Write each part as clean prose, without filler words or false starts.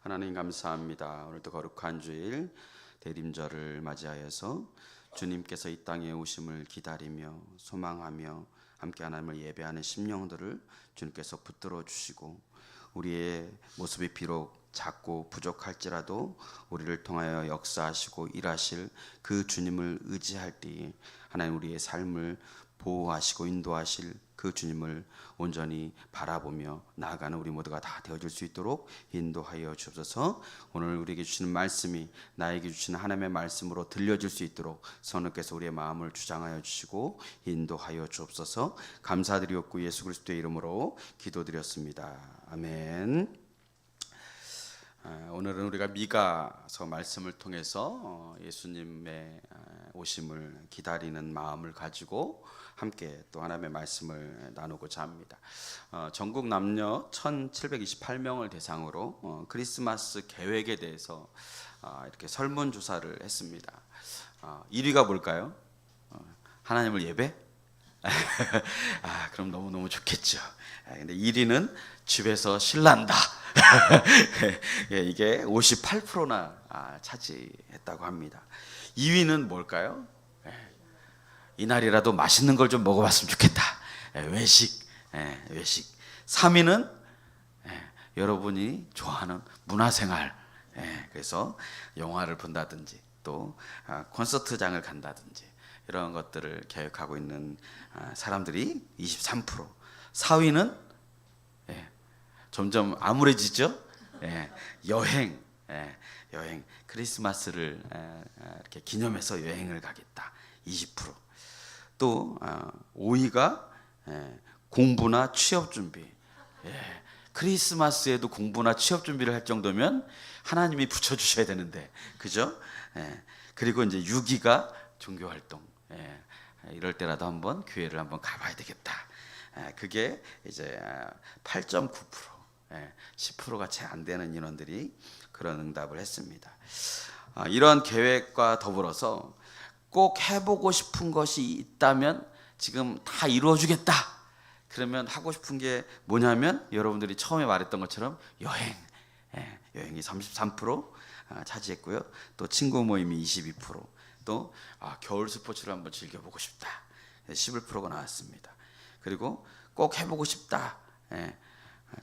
하나님 감사합니다. 오늘도 거룩한 주일 대림절을 맞이하여서 주님께서 이 땅에 오심을 기다리며 소망하며 함께 하나님을 예배하는 심령들을 주님께서 붙들어 주시고, 우리의 모습이 비록 작고 부족할지라도 우리를 통하여 역사하시고 일하실 그 주님을 의지할 때에 하나님 우리의 삶을 보호하시고 인도하실 그 주님을 온전히 바라보며 나아가는 우리 모두가 다 되어줄 수 있도록 인도하여 주옵소서. 오늘 우리에게 주시는 말씀이 나에게 주시는 하나님의 말씀으로 들려질 수 있도록 성령께서 우리의 마음을 주장하여 주시고 인도하여 주옵소서. 감사드리옵고 예수 그리스도의 이름으로 기도드렸습니다. 아멘. 오늘은 우리가 미가서 말씀을 통해서 예수님의 오심을 기다리는 마음을 가지고 함께 또 하나님의 말씀을 나누고자 합니다. 전국 남녀 1728명을 대상으로 크리스마스 계획에 대해서 이렇게 설문조사를 했습니다. 1위가 뭘까요? 하나님을 예배? 그럼 너무너무 좋겠죠. 근데 1위는 집에서 신난다. 이게 58%나 차지했다고 합니다. 2위는 뭘까요? 이날이라도 맛있는 걸 좀 먹어봤으면 좋겠다. 외식. 3위는 여러분이 좋아하는 문화생활. 그래서 영화를 본다든지 또 콘서트장을 간다든지 이런 것들을 계획하고 있는 사람들이 23%. 4위는 점점 암울해지죠. 여행. 크리스마스를 이렇게 기념해서 여행을 가겠다. 20%. 또 5위가 공부나 취업 준비. 크리스마스에도 공부나 취업 준비를 할 정도면 하나님이 붙여주셔야 되는데, 그죠? 그리고 이제 6위가 종교 활동. 이럴 때라도 한번 교회를 한번 가봐야 되겠다. 그게 이제 8.9%. 10%가 채 안 되는 인원들이 그런 응답을 했습니다. 이런 계획과 더불어서 꼭 해보고 싶은 것이 있다면 지금 다 이루어주겠다. 그러면 하고 싶은 게 뭐냐면 여러분들이 처음에 말했던 것처럼 여행이 33% 차지했고요. 또 친구 모임이 22%, 또 겨울 스포츠를 한번 즐겨보고 싶다. 11%가 나왔습니다. 그리고 꼭 해보고 싶다.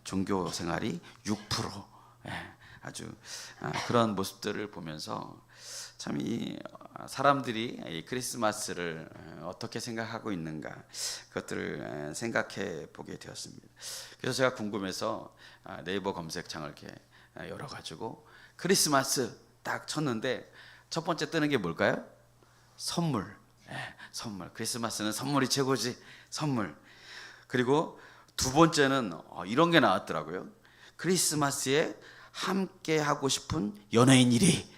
종교 생활이 6%. 아주 그런 모습들을 보면서 참 이 사람들이 이 크리스마스를 어떻게 생각하고 있는가, 그것들을 생각해 보게 되었습니다. 그래서 제가 궁금해서 네이버 검색창을 이렇게 열어가지고 크리스마스 딱 쳤는데 첫 번째 뜨는 게 뭘까요? 선물. 선물. 크리스마스는 선물이 최고지. 선물. 그리고 두 번째는 이런 게 나왔더라고요. 크리스마스에 함께 하고 싶은 연예인 1위.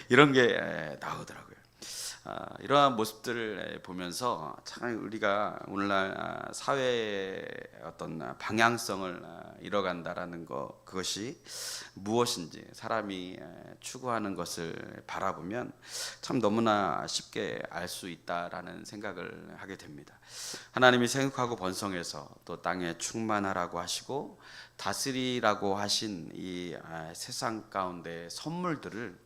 이런 게 나오더라고요. 이러한 모습들을 보면서 참 우리가 오늘날 사회의 어떤 방향성을 잃어간다라는 것, 그것이 무엇인지 사람이 추구하는 것을 바라보면 참 너무나 쉽게 알 수 있다라는 생각을 하게 됩니다. 하나님이 생육하고 번성해서 또 땅에 충만하라고 하시고 다스리라고 하신 이 세상 가운데 선물들을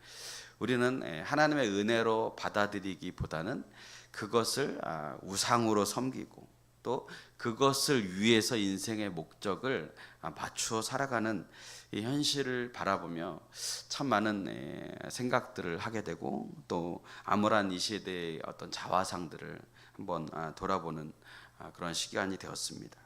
우리는 하나님의 은혜로 받아들이기보다는 그것을 우상으로 섬기고 또 그것을 위해서 인생의 목적을 맞추어 살아가는 이 현실을 바라보며 참 많은 생각들을 하게 되고, 또 암울한 이 시대의 어떤 자화상들을 한번 돌아보는 그런 시간이 되었습니다.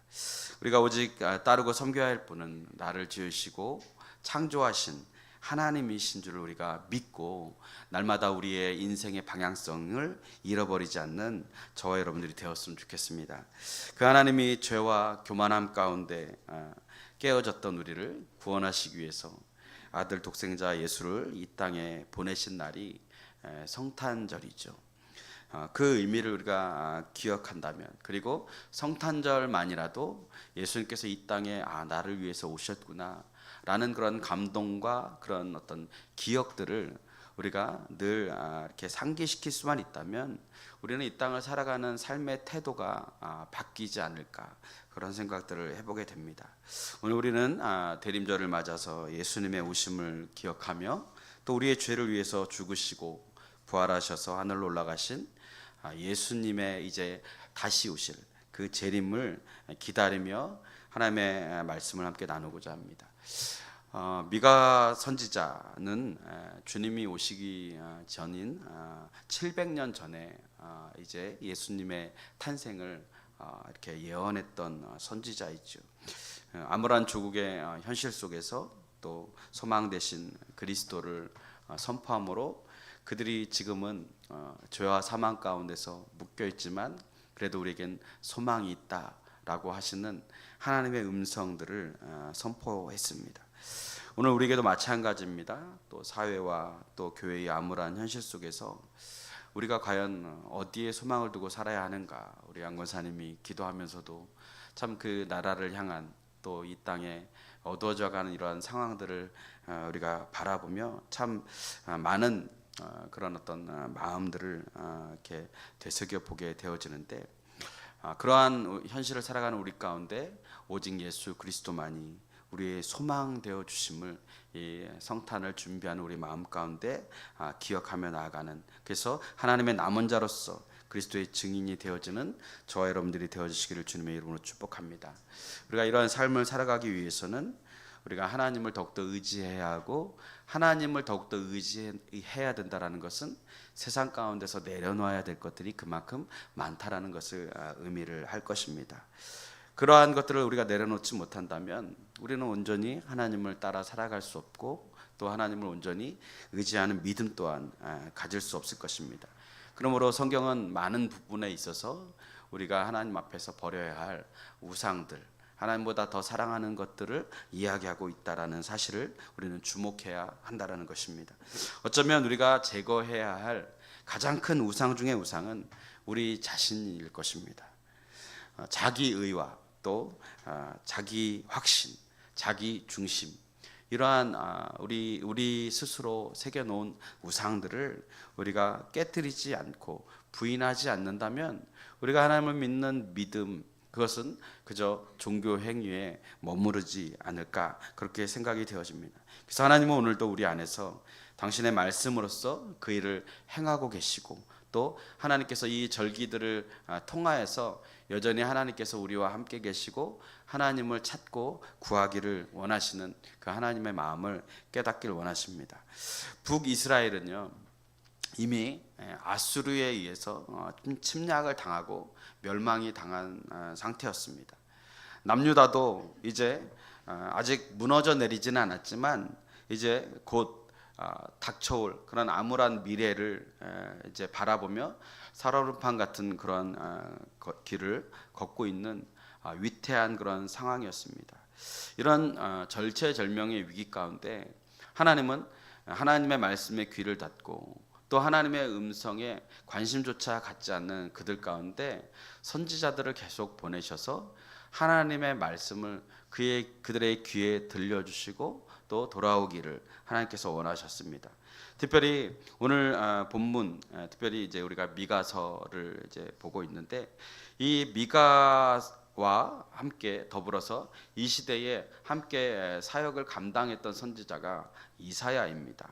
우리가 오직 따르고 섬겨야 할 분은 나를 지으시고 창조하신 하나님이신 줄을 우리가 믿고 날마다 우리의 인생의 방향성을 잃어버리지 않는 저와 여러분들이 되었으면 좋겠습니다. 그 하나님이 죄와 교만함 가운데 깨어졌던 우리를 구원하시기 위해서 아들 독생자 예수를 이 땅에 보내신 날이 성탄절이죠. 그 의미를 우리가 기억한다면, 그리고 성탄절만이라도 예수님께서 이 땅에 나를 위해서 오셨구나 라는 그런 감동과 그런 어떤 기억들을 우리가 늘 이렇게 상기시킬 수만 있다면 우리는 이 땅을 살아가는 삶의 태도가 바뀌지 않을까, 그런 생각들을 해보게 됩니다. 오늘 우리는 대림절을 맞아서 예수님의 오심을 기억하며 또 우리의 죄를 위해서 죽으시고 부활하셔서 하늘로 올라가신 예수님의 이제 다시 오실 그 재림을 기다리며 하나님의 말씀을 함께 나누고자 합니다. 미가 선지자는 주님이 오시기 전인 700년 전에 이제 예수님의 탄생을 이렇게 예언했던 선지자이죠. 암울한 조국의 현실 속에서 또 소망 되신 그리스도를 선포함으로 그들이 지금은 죄와 사망 가운데서 묶여 있지만 그래도 우리에겐 소망이 있다라고 하시는 하나님의 음성들을 선포했습니다. 오늘 우리에게도 마찬가지입니다. 또 사회와 또 교회의 암울한 현실 속에서 우리가 과연 어디에 소망을 두고 살아야 하는가, 우리 안권사님이 기도하면서도 참 그 나라를 향한 또 이 땅에 어두워져가는 이러한 상황들을 우리가 바라보며 참 많은 그런 어떤 마음들을 이렇게 되새겨 보게 되어지는데, 그러한 현실을 살아가는 우리 가운데 오직 예수 그리스도만이 우리의 소망 되어 주심을 이 성탄을 준비하는 우리 마음 가운데 기억하며 나아가는, 그래서 하나님의 남은 자로서 그리스도의 증인이 되어지는 저와 여러분들이 되어주시기를 주님의 이름으로 축복합니다. 우리가 이러한 삶을 살아가기 위해서는 우리가 하나님을 더욱더 의지해야 하고, 하나님을 더욱더 의지해야 된다라는 것은 세상 가운데서 내려놔야 될 것들이 그만큼 많다라는 것을 의미를 할 것입니다. 그러한 것들을 우리가 내려놓지 못한다면 우리는 온전히 하나님을 따라 살아갈 수 없고, 또 하나님을 온전히 의지하는 믿음 또한 가질 수 없을 것입니다. 그러므로 성경은 많은 부분에 있어서 우리가 하나님 앞에서 버려야 할 우상들, 하나님보다 더 사랑하는 것들을 이야기하고 있다라는 사실을 우리는 주목해야 한다라는 것입니다. 어쩌면 우리가 제거해야 할 가장 큰 우상 중의 우상은 우리 자신일 것입니다. 자기의와 또 자기 확신, 자기 중심, 이러한 우리 스스로 새겨놓은 우상들을 우리가 깨뜨리지 않고 부인하지 않는다면 우리가 하나님을 믿는 믿음, 그것은 그저 종교 행위에 머무르지 않을까, 그렇게 생각이 되어집니다. 그래서 하나님은 오늘도 우리 안에서 당신의 말씀으로써 그 일을 행하고 계시고, 또 하나님께서 이 절기들을 통하여서 여전히 하나님께서 우리와 함께 계시고 하나님을 찾고 구하기를 원하시는 그 하나님의 마음을 깨닫기를 원하십니다. 북이스라엘은요 이미 아수르에 의해서 침략을 당하고 멸망이 당한 상태였습니다. 남유다도 이제 아직 무너져 내리지는 않았지만 이제 곧 닥쳐올 그런 암울한 미래를 이제 바라보며 살얼음판 같은 그런 길을 걷고 있는 위태한 그런 상황이었습니다. 이런 절체절명의 위기 가운데 하나님은 하나님의 말씀에 귀를 닫고 또 하나님의 음성에 관심조차 갖지 않는 그들 가운데 선지자들을 계속 보내셔서 하나님의 말씀을 그들의 귀에 들려주시고 또 돌아오기를 하나님께서 원하셨습니다. 특별히 오늘 본문, 특별히 이제 우리가 미가서를 이제 보고 있는데, 이 미가와 함께 더불어서 이 시대에 함께 사역을 감당했던 선지자가 이사야입니다.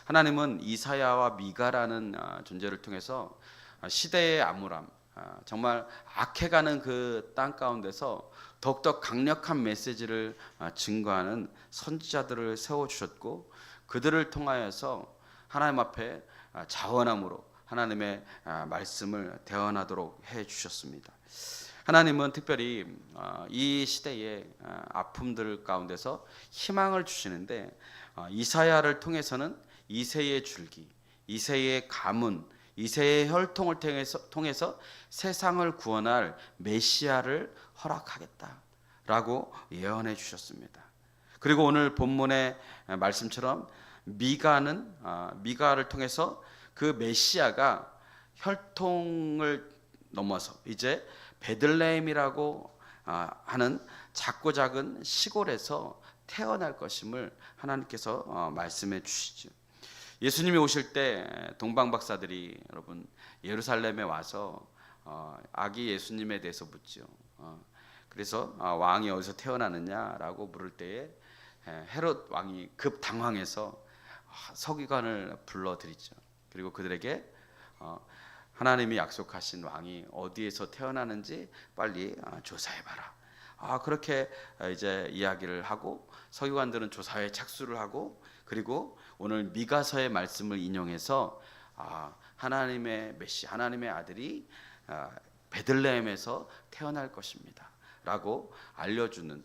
하나님은 이사야와 미가라는 존재를 통해서 시대의 암울함, 정말 악해가는 그 땅 가운데서 더욱더 강력한 메시지를 증거하는 선지자들을 세워주셨고, 그들을 통하여서 하나님 앞에 자원함으로 하나님의 말씀을 대언하도록 해주셨습니다. 하나님은 특별히 이 시대의 아픔들 가운데서 희망을 주시는데, 이사야를 통해서는 이새의 줄기, 이새의 가문, 이새의 혈통을 통해서 세상을 구원할 메시아를 허락하겠다라고 예언해 주셨습니다. 그리고 오늘 본문의 말씀처럼 미가를 통해서 그 메시아가 혈통을 넘어서 이제 베들레헴이라고 하는 작고 작은 시골에서 태어날 것임을 하나님께서 말씀해 주시죠. 예수님이 오실 때 동방 박사들이 여러분 예루살렘에 와서 아기 예수님에 대해서 묻죠. 그래서 왕이 어디서 태어나느냐라고 물을 때에 헤롯 왕이 급 당황해서 서기관을 불러들이죠. 그리고 그들에게 하나님이 약속하신 왕이 어디에서 태어나는지 빨리 조사해봐라. 그렇게 이제 이야기를 하고 서기관들은 조사에 착수를 하고, 그리고 오늘 미가서의 말씀을 인용해서 하나님의 메시, 하나님의 아들이 베들레헴에서 태어날 것입니다 라고 알려주는,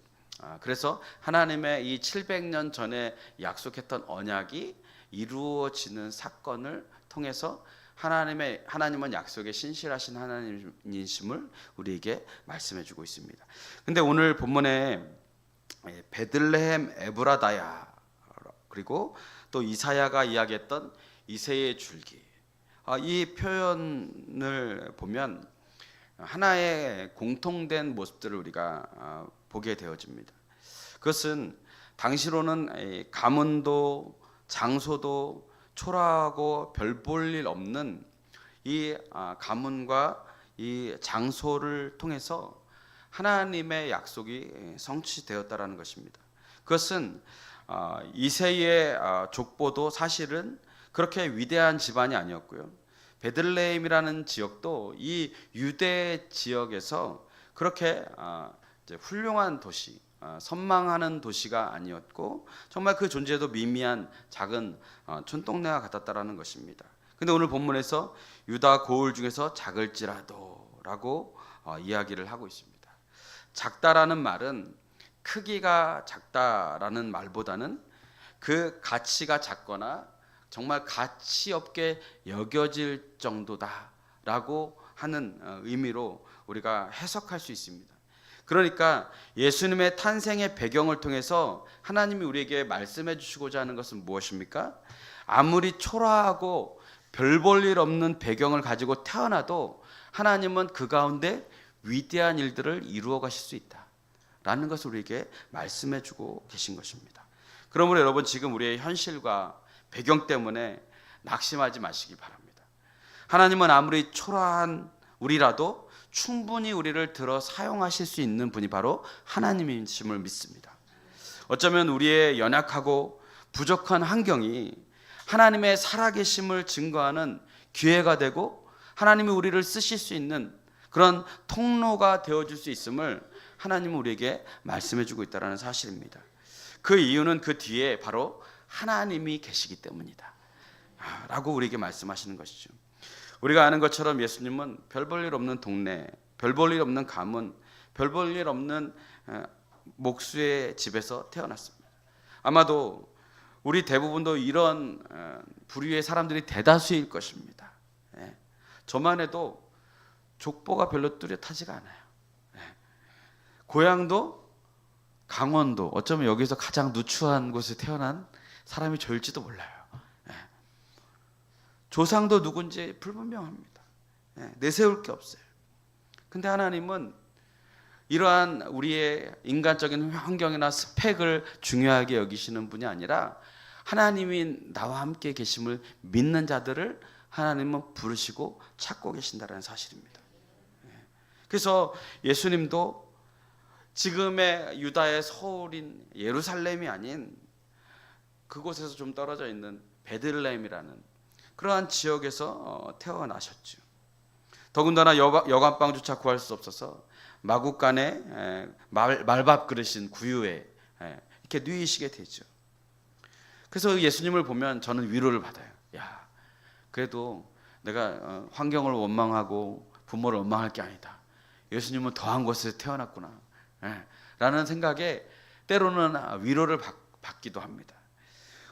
그래서 하나님의 이 700년 전에 약속했던 언약이 이루어지는 사건을 통해서 하나님은 약속에 신실하신 하나님이심을 우리에게 말씀해 주고 있습니다. 근데 오늘 본문에 베들레헴 에브라다야, 그리고 또 이사야가 이야기했던 이새의 줄기, 이 표현을 보면 하나의 공통된 모습들을 우리가 보게 되어집니다. 그것은 당시로는 가문도 장소도 초라하고 별 볼 일 없는 이 가문과 이 장소를 통해서 하나님의 약속이 성취되었다라는 것입니다. 그것은 이새의 족보도 사실은 그렇게 위대한 집안이 아니었고요. 베들레헴이라는 지역도 이 유대 지역에서 그렇게 훌륭한 도시, 선망하는 도시가 아니었고 정말 그 존재도 미미한 작은 촌동네와 같았다라는 것입니다. 근데 오늘 본문에서 유다 고을 중에서 작을지라도라고 이야기를 하고 있습니다. 작다라는 말은 크기가 작다라는 말보다는 그 가치가 작거나 정말 가치 없게 여겨질 정도다라고 하는 의미로 우리가 해석할 수 있습니다. 그러니까 예수님의 탄생의 배경을 통해서 하나님이 우리에게 말씀해 주시고자 하는 것은 무엇입니까? 아무리 초라하고 별 볼 일 없는 배경을 가지고 태어나도 하나님은 그 가운데 위대한 일들을 이루어 가실 수 있다라는 것을 우리에게 말씀해 주고 계신 것입니다. 그러므로 여러분, 지금 우리의 현실과 배경 때문에 낙심하지 마시기 바랍니다. 하나님은 아무리 초라한 우리라도 충분히 우리를 들어 사용하실 수 있는 분이 바로 하나님이심을 믿습니다. 어쩌면 우리의 연약하고 부족한 환경이 하나님의 살아계심을 증거하는 기회가 되고 하나님이 우리를 쓰실 수 있는 그런 통로가 되어줄 수 있음을 하나님은 우리에게 말씀해주고 있다는 사실입니다. 그 이유는 그 뒤에 바로 하나님이 계시기 때문이다 라고 우리에게 말씀하시는 것이죠. 우리가 아는 것처럼 예수님은 별 볼 일 없는 동네, 별 볼 일 없는 가문, 별 볼 일 없는 목수의 집에서 태어났습니다. 아마도 우리 대부분도 이런 부류의 사람들이 대다수일 것입니다. 저만 해도 족보가 별로 뚜렷하지가 않아요. 고향도 강원도, 어쩌면 여기서 가장 누추한 곳에 태어난 사람이 저일지도 몰라요. 조상도 누군지 불분명합니다. 내세울 게 없어요. 근데 하나님은 이러한 우리의 인간적인 환경이나 스펙을 중요하게 여기시는 분이 아니라 하나님이 나와 함께 계심을 믿는 자들을 하나님은 부르시고 찾고 계신다는 사실입니다. 그래서 예수님도 지금의 유다의 서울인 예루살렘이 아닌 그곳에서 좀 떨어져 있는 베들레헴이라는 그러한 지역에서 태어나셨죠. 더군다나 여간빵조차 구할 수 없어서 마구간에 말밥 그릇인 구유에 이렇게 누이시게 되죠. 그래서 예수님을 보면 저는 위로를 받아요. 야, 그래도 내가 환경을 원망하고 부모를 원망할 게 아니다. 예수님은 더한 곳에서 태어났구나 라는 생각에 때로는 위로를 받기도 합니다.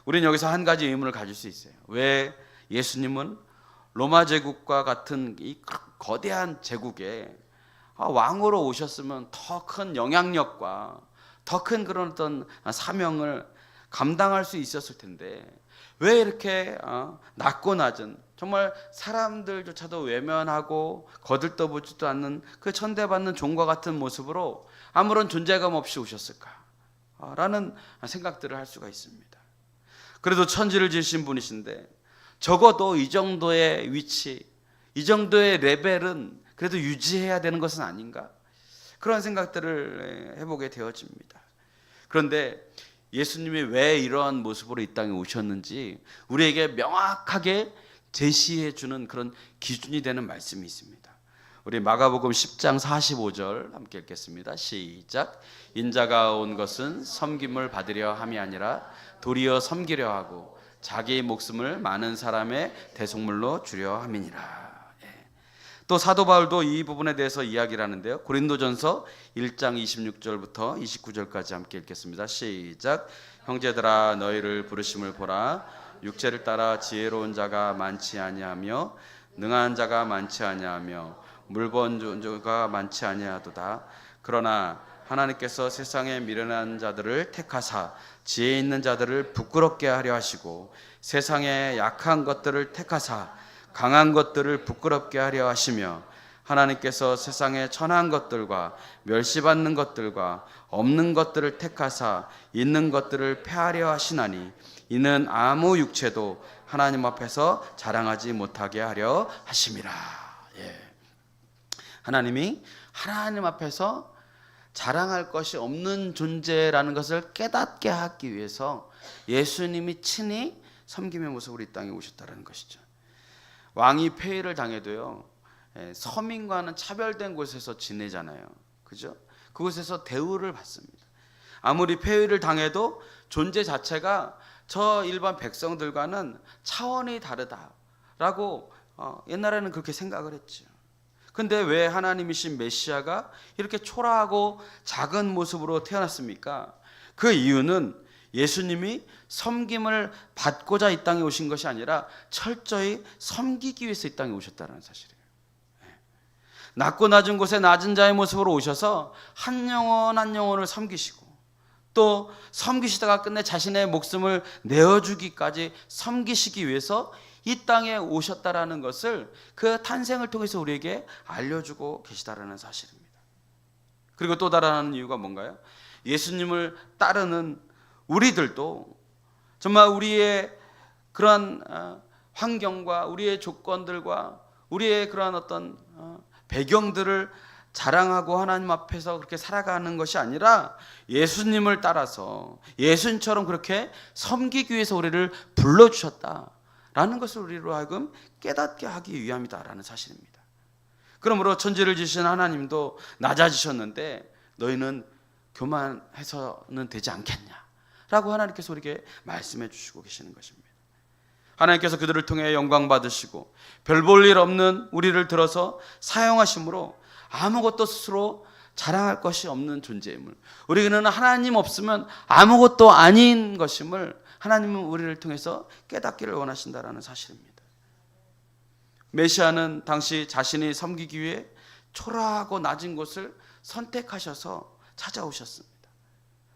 우리는 여기서 한 가지 의문을 가질 수 있어요. 왜 예수님은 로마 제국과 같은 이 거대한 제국에 왕으로 오셨으면 더 큰 영향력과 더 큰 그런 어떤 사명을 감당할 수 있었을 텐데 왜 이렇게 낮고 낮은, 정말 사람들조차도 외면하고 거들떠보지도 않는 그 천대받는 종과 같은 모습으로 아무런 존재감 없이 오셨을까? 라는 생각들을 할 수가 있습니다. 그래도 천지를 지으신 분이신데 적어도 이 정도의 위치, 이 정도의 레벨은 그래도 유지해야 되는 것은 아닌가? 그런 생각들을 해보게 되어집니다. 그런데 예수님이 왜 이러한 모습으로 이 땅에 오셨는지 우리에게 명확하게 제시해 주는 그런 기준이 되는 말씀이 있습니다. 우리 마가복음 10장 45절 함께 읽겠습니다. 시작. 인자가 온 것은 섬김을 받으려 함이 아니라 도리어 섬기려 하고 자기의 목숨을 많은 사람의 대속물로 주려 함이니라. 또 사도 바울도 이 부분에 대해서 이야기를 하는데요. 고린도전서 1장 26절부터 29절까지 함께 읽겠습니다. 시작. 형제들아 너희를 부르심을 보라. 육체를 따라 지혜로운 자가 많지 아니하며 능한 자가 많지 아니하며 물본 자가 많지 아니하도다. 그러나 하나님께서 세상에 미련한 자들을 택하사 지혜 있는 자들을 부끄럽게 하려 하시고 세상에 약한 것들을 택하사 강한 것들을 부끄럽게 하려 하시며 하나님께서 세상에 천한 것들과 멸시받는 것들과 없는 것들을 택하사 있는 것들을 폐하려 하시나니 이는 아무 육체도 하나님 앞에서 자랑하지 못하게 하려 하심이라. 하나님이 하나님 앞에서 자랑할 것이 없는 존재라는 것을 깨닫게 하기 위해서 예수님이 친히 섬김의 모습으로 이 땅에 오셨다는 것이죠. 왕이 폐위를 당해도요, 서민과는 차별된 곳에서 지내잖아요. 그죠? 그곳에서 대우를 받습니다. 아무리 폐위를 당해도 존재 자체가 저 일반 백성들과는 차원이 다르다라고 옛날에는 그렇게 생각을 했죠. 근데 왜 하나님이신 메시아가 이렇게 초라하고 작은 모습으로 태어났습니까? 그 이유는 예수님이 섬김을 받고자 이 땅에 오신 것이 아니라 철저히 섬기기 위해서 이 땅에 오셨다는 사실이에요. 낮고 낮은 곳에 낮은 자의 모습으로 오셔서 한 영혼 한 영혼을 섬기시고 또 섬기시다가 끝내 자신의 목숨을 내어주기까지 섬기시기 위해서 이 땅에 오셨다라는 것을 그 탄생을 통해서 우리에게 알려주고 계시다라는 사실입니다. 그리고 또 다른 이유가 뭔가요? 예수님을 따르는 우리들도 정말 우리의 그러한 환경과 우리의 조건들과 우리의 그러한 어떤 배경들을 자랑하고 하나님 앞에서 그렇게 살아가는 것이 아니라 예수님을 따라서 예수님처럼 그렇게 섬기기 위해서 우리를 불러주셨다라는 것을 우리로 하여금 깨닫게 하기 위함이다라는 사실입니다. 그러므로 천지를 지으신 하나님도 낮아지셨는데 너희는 교만해서는 되지 않겠냐 라고 하나님께서 우리에게 말씀해 주시고 계시는 것입니다. 하나님께서 그들을 통해 영광 받으시고 별 볼 일 없는 우리를 들어서 사용하심으로 아무것도 스스로 자랑할 것이 없는 존재임을, 우리는 하나님 없으면 아무것도 아닌 것임을 하나님은 우리를 통해서 깨닫기를 원하신다라는 사실입니다. 메시아는 당시 자신이 섬기기 위해 초라하고 낮은 곳을 선택하셔서 찾아오셨습니다.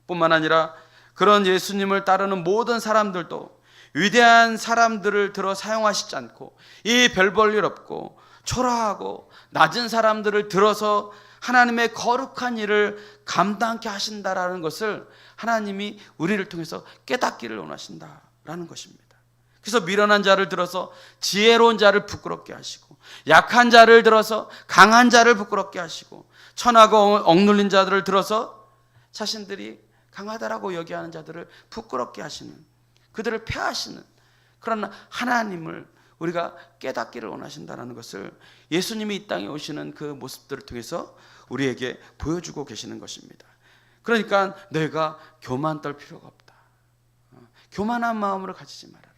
뿐만 아니라 그런 예수님을 따르는 모든 사람들도 위대한 사람들을 들어 사용하시지 않고 이 별 볼 일 없고 초라하고 낮은 사람들을 들어서 하나님의 거룩한 일을 감당케 하신다라는 것을 하나님이 우리를 통해서 깨닫기를 원하신다라는 것입니다. 그래서 미련한 자를 들어서 지혜로운 자를 부끄럽게 하시고 약한 자를 들어서 강한 자를 부끄럽게 하시고 천하고 억눌린 자들을 들어서 자신들이 강하다라고 여기하는 자들을 부끄럽게 하시는, 그들을 폐하시는 그런 하나님을 우리가 깨닫기를 원하신다는 것을 예수님이 이 땅에 오시는 그 모습들을 통해서 우리에게 보여주고 계시는 것입니다. 그러니까 너희가 교만 떨 필요가 없다. 교만한 마음으로 가지지 말아라.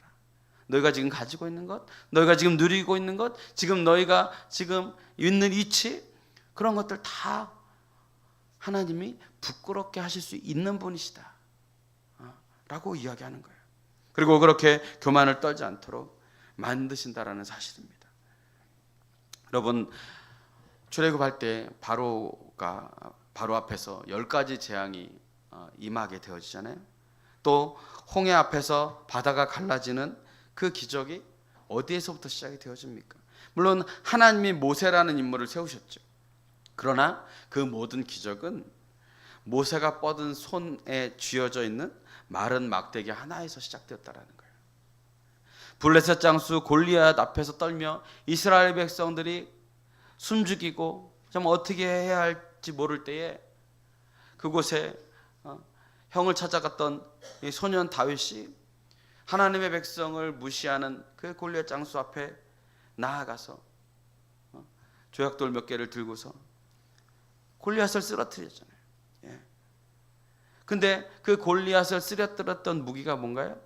너희가 지금 가지고 있는 것, 너희가 지금 누리고 있는 것, 지금 너희가 지금 있는 위치, 그런 것들 다 하나님이 부끄럽게 하실 수 있는 분이시다 라고 이야기하는 거예요. 그리고 그렇게 교만을 떨지 않도록 만드신다라는 사실입니다. 여러분, 출애굽할 때 바로 앞에서 10가지 재앙이 임하게 되어지잖아요. 또 홍해 앞에서 바다가 갈라지는 그 기적이 어디에서부터 시작이 되어집니까? 물론 하나님이 모세라는 인물을 세우셨죠. 그러나 그 모든 기적은 모세가 뻗은 손에 쥐어져 있는 마른 막대기 하나에서 시작되었다라는 거예요. 블레셋 장수 골리앗 앞에서 떨며 이스라엘 백성들이 숨죽이고 좀 어떻게 해야 할지 모를 때에 그곳에 형을 찾아갔던 이 소년 다윗이 하나님의 백성을 무시하는 그 골리앗 장수 앞에 나아가서 조약돌 몇 개를 들고서 골리앗을 쓰러뜨렸잖아요. 근데 그 골리앗을 쓰러뜨렸던 무기가 뭔가요?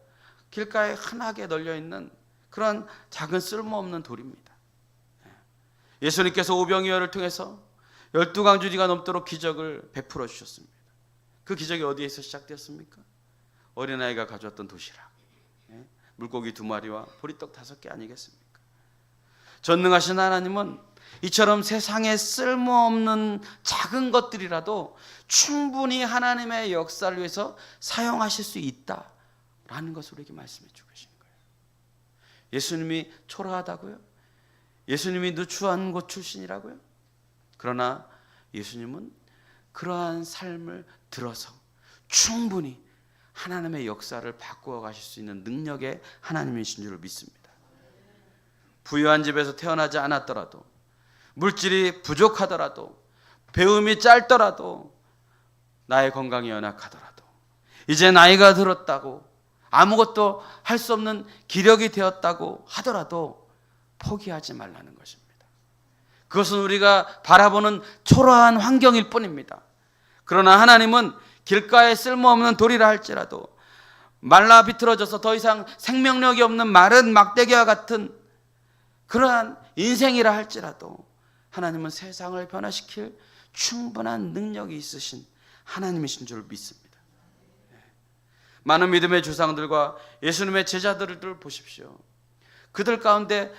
길가에 흔하게 널려있는 그런 작은 쓸모없는 돌입니다. 예수님께서 오병이어를 통해서 12강주리가 넘도록 기적을 베풀어 주셨습니다. 그 기적이 어디에서 시작되었습니까? 어린아이가 가져왔던 도시락, 물고기 2마리와 보리떡 5개 아니겠습니까? 전능하신 하나님은 이처럼 세상에 쓸모없는 작은 것들이라도 충분히 하나님의 역사를 위해서 사용하실 수 있다라는 것을 우리에게 말씀해 주고 계신 거예요. 예수님이 초라하다고요? 예수님이 누추한 곳 출신이라고요? 그러나 예수님은 그러한 삶을 들어서 충분히 하나님의 역사를 바꾸어 가실 수 있는 능력의 하나님이신 줄을 믿습니다. 부유한 집에서 태어나지 않았더라도, 물질이 부족하더라도, 배움이 짧더라도, 나의 건강이 연약하더라도, 이제 나이가 들었다고 아무것도 할 수 없는 기력이 되었다고 하더라도 포기하지 말라는 것입니다. 그것은 우리가 바라보는 초라한 환경일 뿐입니다. 그러나 하나님은 길가에 쓸모없는 돌이라 할지라도, 말라 비틀어져서 더 이상 생명력이 없는 마른 막대기와 같은 그러한 인생이라 할지라도 하나님은 세상을 변화시킬 충분한 능력이 있으신 하나님이신 줄 믿습니다. 많은 믿음의 조상들과 예수님의 제자들을 보십시오. 그들 가운데,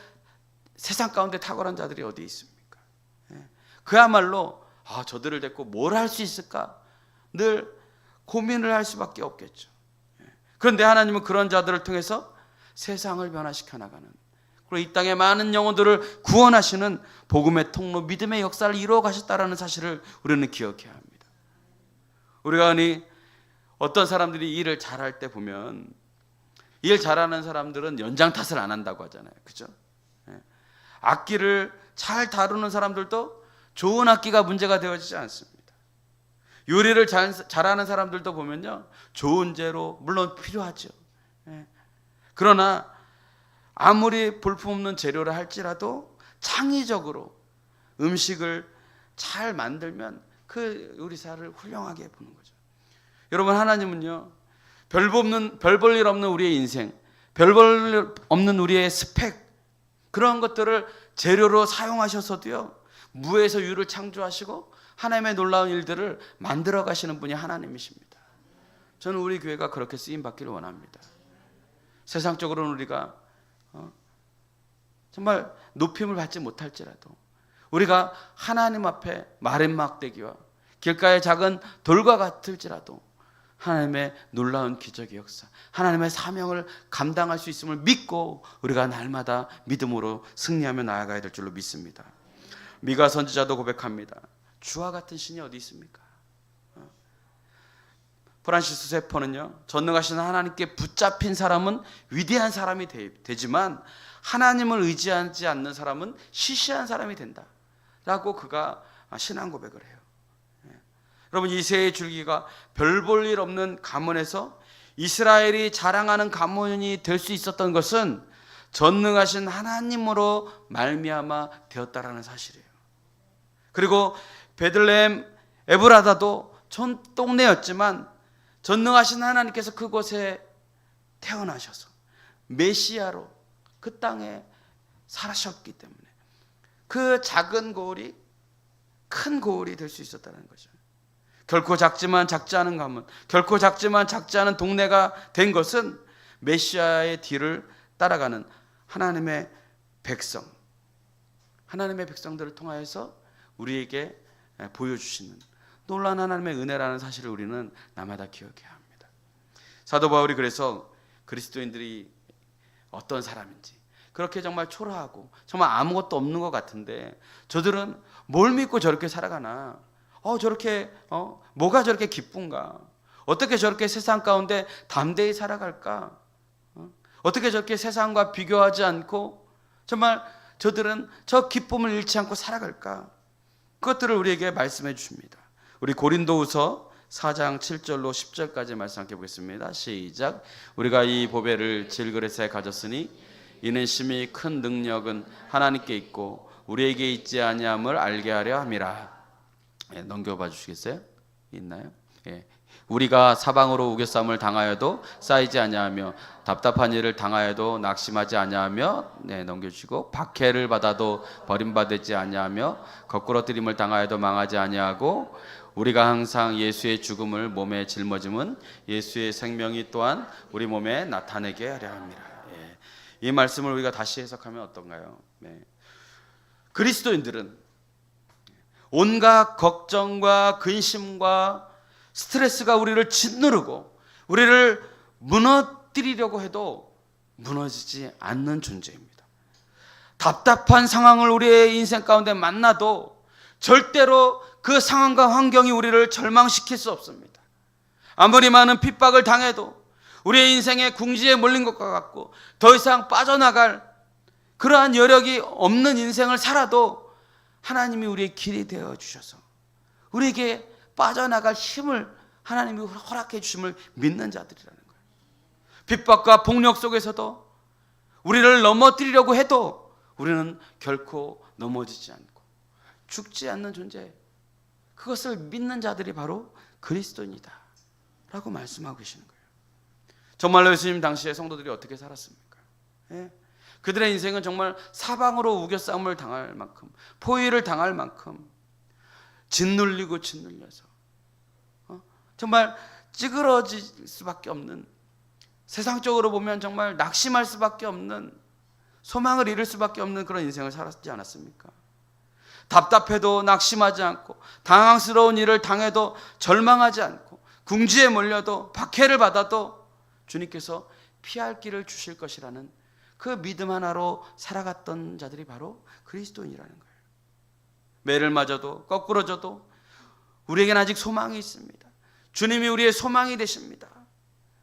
세상 가운데 탁월한 자들이 어디 있습니까? 그야말로 저들을 데리고 뭘 할 수 있을까 늘 고민을 할 수밖에 없겠죠. 그런데 하나님은 그런 자들을 통해서 세상을 변화시켜 나가는, 그리고 이 땅의 많은 영혼들을 구원하시는 복음의 통로, 믿음의 역사를 이루어 가셨다라는 사실을 우리는 기억해야 합니다. 우리가 흔히 어떤 사람들이 일을 잘할 때 보면, 일 잘하는 사람들은 연장 탓을 안 한다고 하잖아요. 그죠? 악기를 잘 다루는 사람들도 좋은 악기가 문제가 되어지지 않습니다. 요리를 잘하는 사람들도 보면요, 좋은 재료 물론 필요하죠. 그러나 아무리 볼품없는 재료를 할지라도 창의적으로 음식을 잘 만들면 그 요리사를 훌륭하게 보는 거죠. 여러분, 하나님은요, 별 볼 일 없는 우리의 인생, 별 볼 일 없는 우리의 스펙, 그런 것들을 재료로 사용하셔서도요, 무에서 유를 창조하시고 하나님의 놀라운 일들을 만들어 가시는 분이 하나님이십니다. 저는 우리 교회가 그렇게 쓰임 받기를 원합니다. 세상적으로는 우리가 정말 높임을 받지 못할지라도, 우리가 하나님 앞에 마른 막대기와 길가의 작은 돌과 같을지라도 하나님의 놀라운 기적의 역사, 하나님의 사명을 감당할 수 있음을 믿고 우리가 날마다 믿음으로 승리하며 나아가야 될 줄로 믿습니다. 미가 선지자도 고백합니다. 주와 같은 신이 어디 있습니까? 프란시스 세퍼는요, 전능하신 하나님께 붙잡힌 사람은 위대한 사람이 되지만 하나님을 의지하지 않는 사람은 시시한 사람이 된다 라고 그가 신앙 고백을 해요. 여러분, 이새의 줄기가 별 볼 일 없는 가문에서 이스라엘이 자랑하는 가문이 될 수 있었던 것은 전능하신 하나님으로 말미암아 되었다라는 사실이에요. 그리고 베들레헴 에브라다도 전 동네였지만 전능하신 하나님께서 그곳에 태어나셔서 메시아로 그 땅에 살아셨기 때문에 그 작은 고을이 큰 고을이 될 수 있었다는 거죠. 결코 작지만 작지 않은 가문, 결코 작지만 작지 않은 동네가 된 것은 메시아의 뒤를 따라가는 하나님의 백성, 하나님의 백성들을 통하여서 우리에게 보여주시는 놀라운 하나님의 은혜라는 사실을 우리는 날마다 기억해야 합니다. 사도 바울이 그래서 그리스도인들이 어떤 사람인지, 그렇게 정말 초라하고 정말 아무것도 없는 것 같은데 저들은 뭘 믿고 저렇게 살아가나, 저렇게 뭐가 저렇게 기쁜가, 어떻게 저렇게 세상 가운데 담대히 살아갈까, 어떻게 저렇게 세상과 비교하지 않고 정말 저들은 저 기쁨을 잃지 않고 살아갈까? 그것들을 우리에게 말씀해 주십니다. 우리 고린도후서 4장 7절로 10절까지 말씀 함께 보겠습니다. 시작. 우리가 이 보배를 질그릇에 가졌으니 이는 심히 큰 능력은 하나님께 있고 우리에게 있지 아니함을 알게 하려 함이라. 넘겨봐 주시겠어요? 있나요? 우리가 사방으로 우겨쌈을 당하여도 쌓이지 아니하며 답답한 일을 당하여도 낙심하지 아니하며 넘겨주시고 박해를 받아도 버림받지 아니하며 거꾸러뜨림을 당하여도 망하지 아니하고 우리가 항상 예수의 죽음을 몸에 짊어짐은 예수의 생명이 또한 우리 몸에 나타내게 하려 합니다. 이 말씀을 우리가 다시 해석하면 어떤가요? 그리스도인들은 온갖 걱정과 근심과 스트레스가 우리를 짓누르고 우리를 무너뜨리려고 해도 무너지지 않는 존재입니다. 답답한 상황을 우리의 인생 가운데 만나도 절대로 그 상황과 환경이 우리를 절망시킬 수 없습니다. 아무리 많은 핍박을 당해도 우리의 인생에 궁지에 몰린 것과 같고 더 이상 빠져나갈 그러한 여력이 없는 인생을 살아도 하나님이 우리의 길이 되어 주셔서 우리에게 빠져나갈 힘을 하나님이 허락해 주심을 믿는 자들이라는 거예요. 핍박과 폭력 속에서도 우리를 넘어뜨리려고 해도 우리는 결코 넘어지지 않고 죽지 않는 존재, 그것을 믿는 자들이 바로 그리스도인이다 라고 말씀하고 계시는 거예요. 정말로 예수님 당시에 성도들이 어떻게 살았습니까? 그들의 인생은 정말 사방으로 우겨싸움을 당할 만큼, 포위를 당할 만큼 짓눌리고 짓눌려서 정말 찌그러질 수밖에 없는, 세상적으로 보면 정말 낙심할 수밖에 없는, 소망을 잃을 수밖에 없는 그런 인생을 살았지 않았습니까? 답답해도 낙심하지 않고 당황스러운 일을 당해도 절망하지 않고 궁지에 몰려도 박해를 받아도 주님께서 피할 길을 주실 것이라는 그 믿음 하나로 살아갔던 자들이 바로 그리스도인이라는 거예요. 매를 맞아도 거꾸러져도 우리에게는 아직 소망이 있습니다. 주님이 우리의 소망이 되십니다.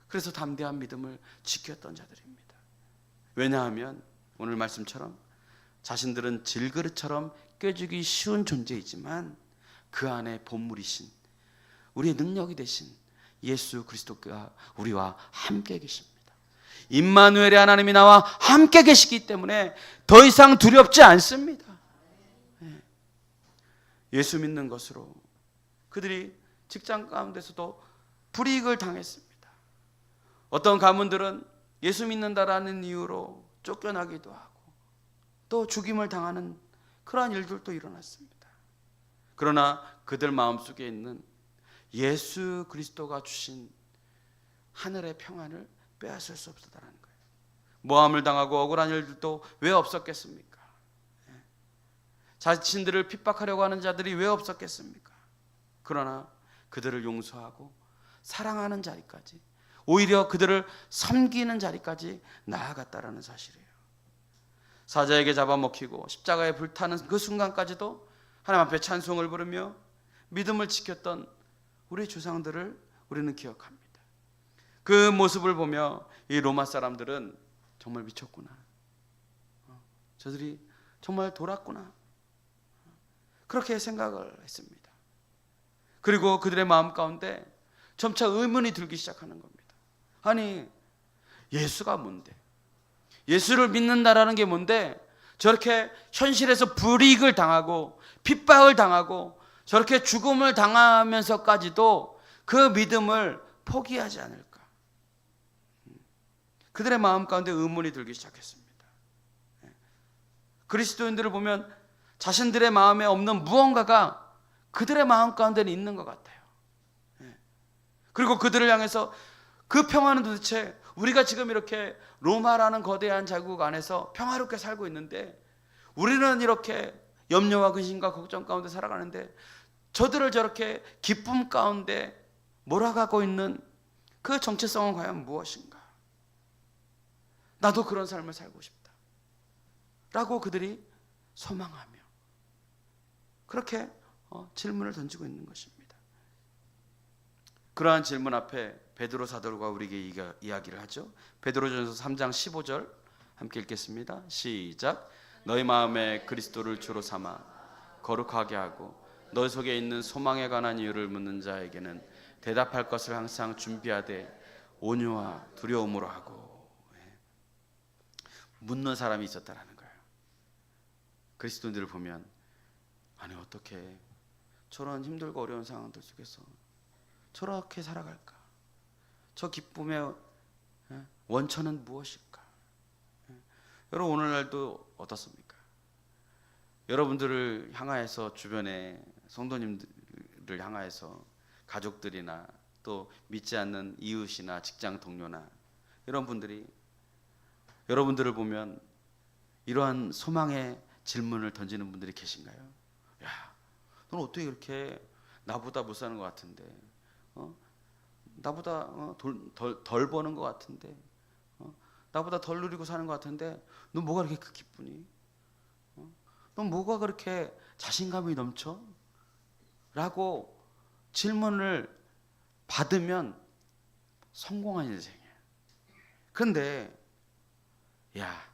그래서 담대한 믿음을 지켰던 자들입니다. 왜냐하면 오늘 말씀처럼 자신들은 질그릇처럼 꿰주기 쉬운 존재이지만 그 안에 본물이신 우리의 능력이 되신 예수 그리스도가 우리와 함께 계십니다. 임마누엘의 하나님이 나와 함께 계시기 때문에 더 이상 두렵지 않습니다. 예수 믿는 것으로 그들이 직장 가운데서도 불이익을 당했습니다. 어떤 가문들은 예수 믿는다라는 이유로 쫓겨나기도 하고 또 죽임을 당하는 그러한 일들도 일어났습니다. 그러나 그들 마음속에 있는 예수 그리스도가 주신 하늘의 평안을 빼앗을 수 없었다는 거예요. 모함을 당하고 억울한 일들도 왜 없었겠습니까? 자신들을 핍박하려고 하는 자들이 왜 없었겠습니까? 그러나 그들을 용서하고 사랑하는 자리까지, 오히려 그들을 섬기는 자리까지 나아갔다라는 사실이에요. 사자에게 잡아먹히고 십자가에 불타는 그 순간까지도 하나님 앞에 찬송을 부르며 믿음을 지켰던 우리 조상들을 우리는 기억합니다. 그 모습을 보며 이 로마 사람들은 정말 미쳤구나, 저들이 정말 돌았구나, 그렇게 생각을 했습니다. 그리고 그들의 마음 가운데 점차 의문이 들기 시작하는 겁니다. 아니, 예수가 뭔데? 예수를 믿는다라는 게 뭔데 저렇게 현실에서 불이익을 당하고 핍박을 당하고 저렇게 죽음을 당하면서까지도 그 믿음을 포기하지 않을까? 그들의 마음 가운데 의문이 들기 시작했습니다. 그리스도인들을 보면 자신들의 마음에 없는 무언가가 그들의 마음 가운데는 있는 것 같아요. 그리고 그들을 향해서 그 평화는 도대체 우리가 지금 이렇게 로마라는 거대한 자국 안에서 평화롭게 살고 있는데 우리는 이렇게 염려와 근심과 걱정 가운데 살아가는데 저들을 저렇게 기쁨 가운데 몰아가고 있는 그 정체성은 과연 무엇인가? 나도 그런 삶을 살고 싶다 라고 그들이 소망하며 그렇게 질문을 던지고 있는 것입니다. 그러한 질문 앞에 베드로 사도가 우리에게 이야기를 하죠. 베드로전서 3장 15절 함께 읽겠습니다. 시작. 너희 마음에 그리스도를 주로 삼아 거룩하게 하고 너희 속에 있는 소망에 관한 이유를 묻는 자에게는 대답할 것을 항상 준비하되 온유와 두려움으로 하고. 묻는 사람이 있었다라는 거예요. 그리스도인들을 보면 아니 어떻게 저런 힘들고 어려운 상황들 속에서 저렇게 살아갈까? 저 기쁨의 원천은 무엇일까? 여러분 오늘날도 어떻습니까? 여러분들을 향하여서 주변에 성도님들을 향하여서 가족들이나 또 믿지 않는 이웃이나 직장 동료나 이런 분들이 여러분들을 보면 이러한 소망의 질문을 던지는 분들이 계신가요? 야, 너는 어떻게 그렇게 나보다 못 사는 것 같은데, 나보다 덜 버는 것 같은데, 나보다 덜 누리고 사는 것 같은데, 너 뭐가 그렇게 기쁘니? 너 뭐가 그렇게 자신감이 넘쳐? 라고 질문을 받으면 성공한 인생이에요. 그런데 야,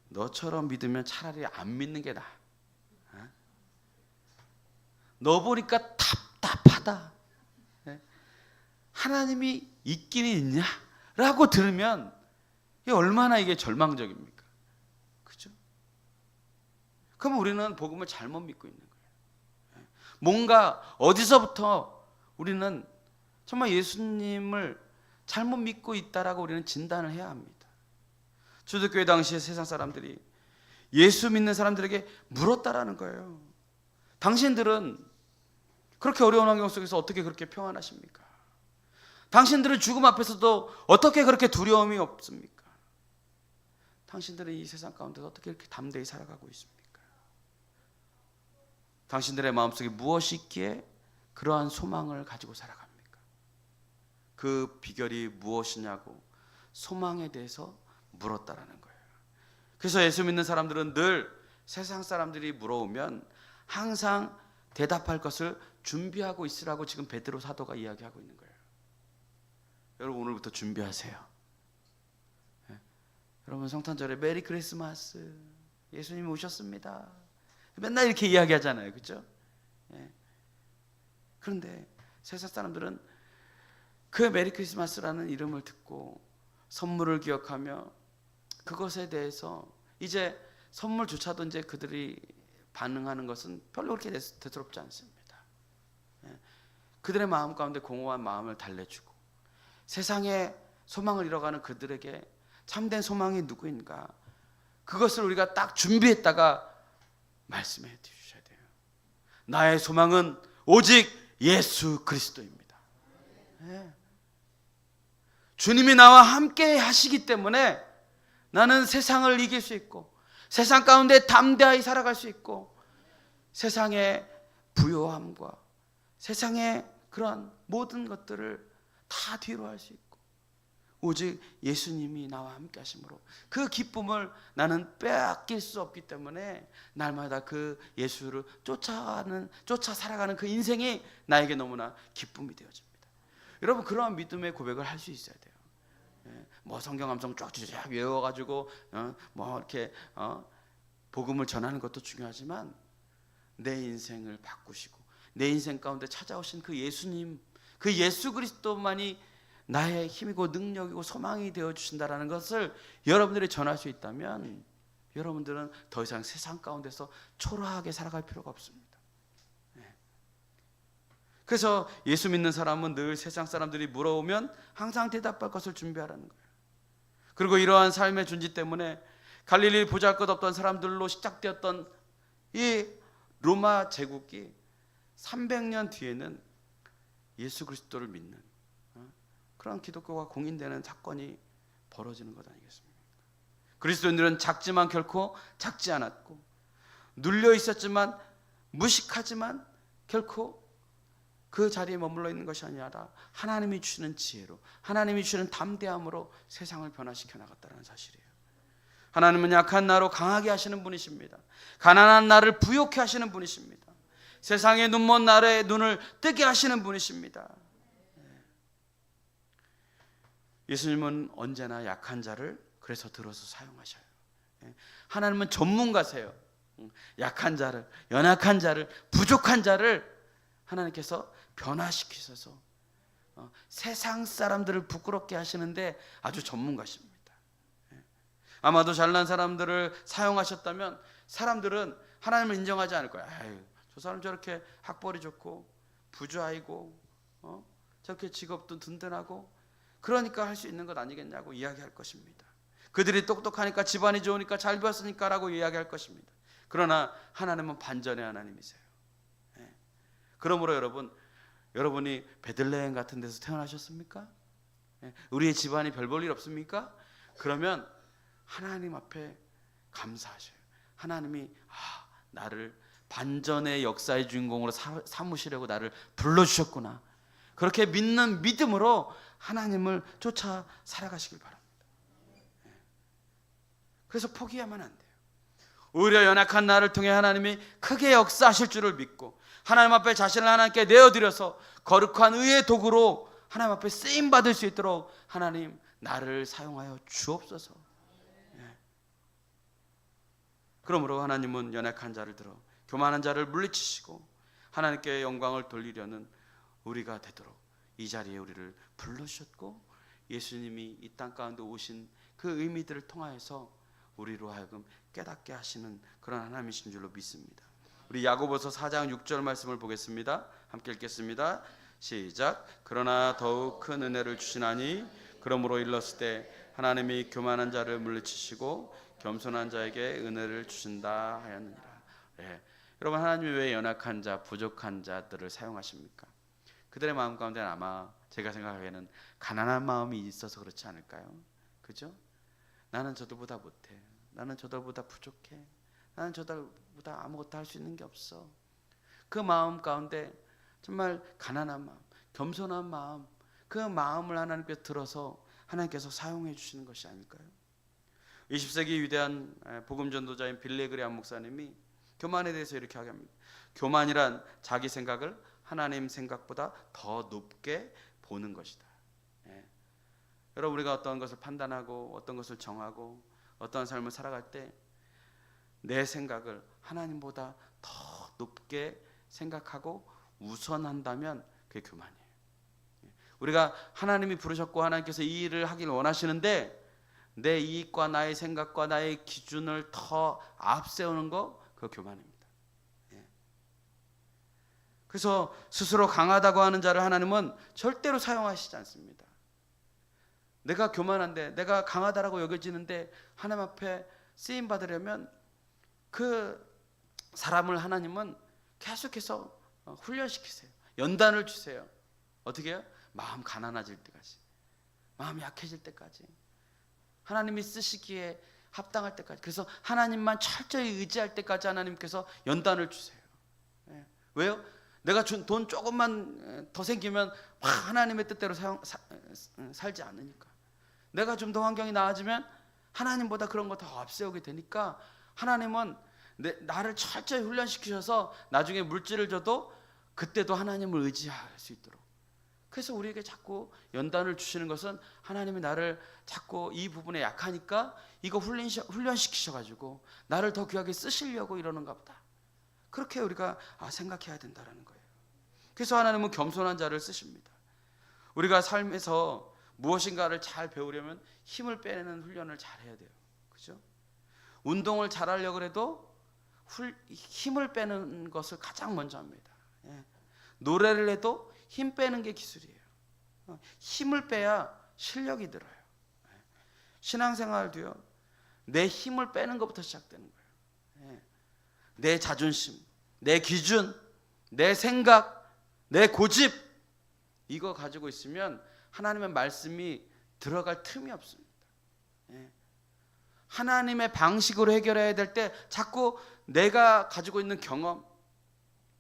너처럼 믿으면 차라리 안 믿는 게 나아. 너 보니까 답답하다. 하나님이 있기는 있냐? 라고 들으면 이게 얼마나 이게 절망적입니까? 그죠? 그럼 우리는 복음을 잘못 믿고 있는 거예요. 뭔가 어디서부터 우리는 정말 예수님을 잘못 믿고 있다라고 우리는 진단을 해야 합니다. 초대교회 당시에 세상 사람들이 예수 믿는 사람들에게 물었다라는 거예요. 당신들은 그렇게 어려운 환경 속에서 어떻게 그렇게 평안하십니까? 당신들은 죽음 앞에서도 어떻게 그렇게 두려움이 없습니까? 당신들은 이 세상 가운데서 어떻게 이렇게 담대히 살아가고 있습니까? 당신들의 마음속에 무엇이 있기에 그러한 소망을 가지고 살아갑니까? 그 비결이 무엇이냐고 소망에 대해서 물었다라는 거예요. 그래서 예수 믿는 사람들은 늘 세상 사람들이 물어오면 항상 대답할 것을 준비하고 있으라고 지금 베드로 사도가 이야기하고 있는 거예요. 여러분 오늘부터 준비하세요. 여러분 성탄절에 메리 크리스마스, 예수님이 오셨습니다. 맨날 이렇게 이야기하잖아요. 그렇죠? 그런데 세상 사람들은 그 메리 크리스마스라는 이름을 듣고 선물을 기억하며 그것에 대해서 이제 선물조차도 이제 그들이 반응하는 것은 별로 그렇게 대수롭지 않습니다. 그들의 마음 가운데 공허한 마음을 달래주고 세상에 소망을 잃어가는 그들에게 참된 소망이 누구인가, 그것을 우리가 딱 준비했다가 말씀해 주셔야 돼요. 나의 소망은 오직 예수 그리스도입니다. 주님이 나와 함께 하시기 때문에 나는 세상을 이길 수 있고 세상 가운데 담대하게 살아갈 수 있고 세상의 부요함과 세상의 그러한 모든 것들을 다 뒤로 할 수 있고 오직 예수님이 나와 함께 하심으로 그 기쁨을 나는 빼앗길 수 없기 때문에 날마다 그 예수를 쫓아 살아가는 그 인생이 나에게 너무나 기쁨이 되어집니다. 여러분 그러한 믿음의 고백을 할 수 있어야 돼요. 뭐 성경 암송 쫙쫙 외워가지고 뭐 이렇게 복음을 전하는 것도 중요하지만 내 인생을 바꾸시고 내 인생 가운데 찾아오신 그 예수님, 그 예수 그리스도만이 나의 힘이고 능력이고 소망이 되어 주신다라는 것을 여러분들이 전할 수 있다면 여러분들은 더 이상 세상 가운데서 초라하게 살아갈 필요가 없습니다. 그래서 예수 믿는 사람은 늘 세상 사람들이 물어오면 항상 대답할 것을 준비하라는 거예요. 그리고 이러한 삶의 준지 때문에 갈릴리 보잘것없던 사람들로 시작되었던 이 로마 제국이 300년 뒤에는 예수 그리스도를 믿는 그런 기독교가 공인되는 사건이 벌어지는 것 아니겠습니까? 그리스도인들은 작지만 결코 작지 않았고 눌려 있었지만 무식하지만 결코 그 자리에 머물러 있는 것이 아니라 하나님이 주시는 지혜로 하나님이 주시는 담대함으로 세상을 변화시켜 나갔다는 사실이에요. 하나님은 약한 나로 강하게 하시는 분이십니다. 가난한 나를 부욕해 하시는 분이십니다. 세상의 눈먼 나의 눈을 뜨게 하시는 분이십니다. 예수님은 언제나 약한 자를 그래서 들어서 사용하셔요. 하나님은 전문가세요. 약한 자를, 연약한 자를, 부족한 자를 하나님께서 변화시키셔서 세상 사람들을 부끄럽게 하시는데 아주 전문가십니다. 아마도 잘난 사람들을 사용하셨다면 사람들은 하나님을 인정하지 않을 거야. 아유, 저 사람 저렇게 학벌이 좋고 부자이고 저렇게 직업도 든든하고 그러니까 할 수 있는 것 아니겠냐고 이야기할 것입니다. 그들이 똑똑하니까, 집안이 좋으니까, 잘 배웠으니까 라고 이야기할 것입니다. 그러나 하나님은 반전의 하나님이세요. 그러므로 여러분이 베들레헴 같은 데서 태어나셨습니까? 우리의 집안이 별 볼 일 없습니까? 그러면 하나님 앞에 감사하셔요. 하나님이 나를 반전의 역사의 주인공으로 삼으시려고 나를 불러주셨구나. 그렇게 믿는 믿음으로 하나님을 쫓아 살아가시길 바랍니다. 그래서 포기하면 안 돼요. 오히려 연약한 나를 통해 하나님이 크게 역사하실 줄을 믿고 하나님 앞에 자신을 하나님께 내어드려서 거룩한 의의 도구로 하나님 앞에 쓰임받을 수 있도록 하나님 나를 사용하여 주옵소서. 그러므로 하나님은 연약한 자를 들어 교만한 자를 물리치시고 하나님께 영광을 돌리려는 우리가 되도록 이 자리에 우리를 불러주셨고, 예수님이 이 땅 가운데 오신 그 의미들을 통하여서 우리로 하여금 깨닫게 하시는 그런 하나님이신 줄로 믿습니다. 우리 야고보서 4장 6절 말씀을 보겠습니다. 함께 읽겠습니다. 시작. 그러나 더욱 큰 은혜를 주시나니 그러므로 일렀을 때 하나님이 교만한 자를 물리치시고 겸손한 자에게 은혜를 주신다 하였느니라. 여러분, 하나님이 왜 연약한 자, 부족한 자들을 사용하십니까? 그들의 마음 가운데는 아마 제가 생각하기에는 가난한 마음이 있어서 그렇지 않을까요? 그죠? 나는 저들보다 못해. 나는 저들보다 부족해. 나는 저들보다 아무것도 할 수 있는 게 없어. 그 마음 가운데 정말 가난한 마음, 겸손한 마음, 그 마음을 하나님께서 들어서 하나님께서 사용해 주시는 것이 아닐까요? 20세기 위대한 복음 전도자인 빌리 그레이엄 목사님이 교만에 대해서 이렇게 하합니다. 교만이란 자기 생각을 하나님 생각보다 더 높게 보는 것이다. 여러분, 우리가 어떤 것을 판단하고 어떤 것을 정하고 어떤 삶을 살아갈 때 내 생각을 하나님보다 더 높게 생각하고 우선한다면 그게 교만이에요. 우리가 하나님이 부르셨고 하나님께서 이 일을 하길 원하시는데 내 이익과 나의 생각과 나의 기준을 더 앞세우는 거, 그거 교만입니다. 그래서 스스로 강하다고 하는 자를 하나님은 절대로 사용하시지 않습니다. 내가 교만한데, 내가 강하다라고 여겨지는데 하나님 앞에 쓰임 받으려면 그 사람을 하나님은 계속해서 훈련시키세요. 연단을 주세요. 어떻게 해요? 마음 가난해질 때까지, 마음 약해질 때까지, 하나님이 쓰시기에 합당할 때까지, 그래서 하나님만 철저히 의지할 때까지 하나님께서 연단을 주세요. 왜요? 내가 준 돈 조금만 더 생기면 하나님의 뜻대로 살지 않으니까. 내가 좀 더 환경이 나아지면 하나님보다 그런 거 더 앞세우게 되니까 하나님은 나를 철저히 훈련시키셔서 나중에 물질을 줘도 그때도 하나님을 의지할 수 있도록. 그래서 우리에게 자꾸 연단을 주시는 것은 하나님이 나를 자꾸 이 부분에 약하니까 이거 훈련시키셔가지고 나를 더 귀하게 쓰시려고 이러는가 보다. 그렇게 우리가 생각해야 된다는 거예요. 그래서 하나님은 겸손한 자를 쓰십니다. 우리가 삶에서 무엇인가를 잘 배우려면 힘을 빼내는 훈련을 잘 해야 돼요. 그죠? 운동을 잘 하려고 해도 힘을 빼는 것을 가장 먼저 합니다. 노래를 해도 힘 빼는 게 기술이에요. 힘을 빼야 실력이 늘어요. 신앙생활도요, 내 힘을 빼는 것부터 시작되는 거예요. 내 자존심, 내 기준, 내 생각, 내 고집, 이거 가지고 있으면 하나님의 말씀이 들어갈 틈이 없습니다. 하나님의 방식으로 해결해야 될 때 자꾸 내가 가지고 있는 경험,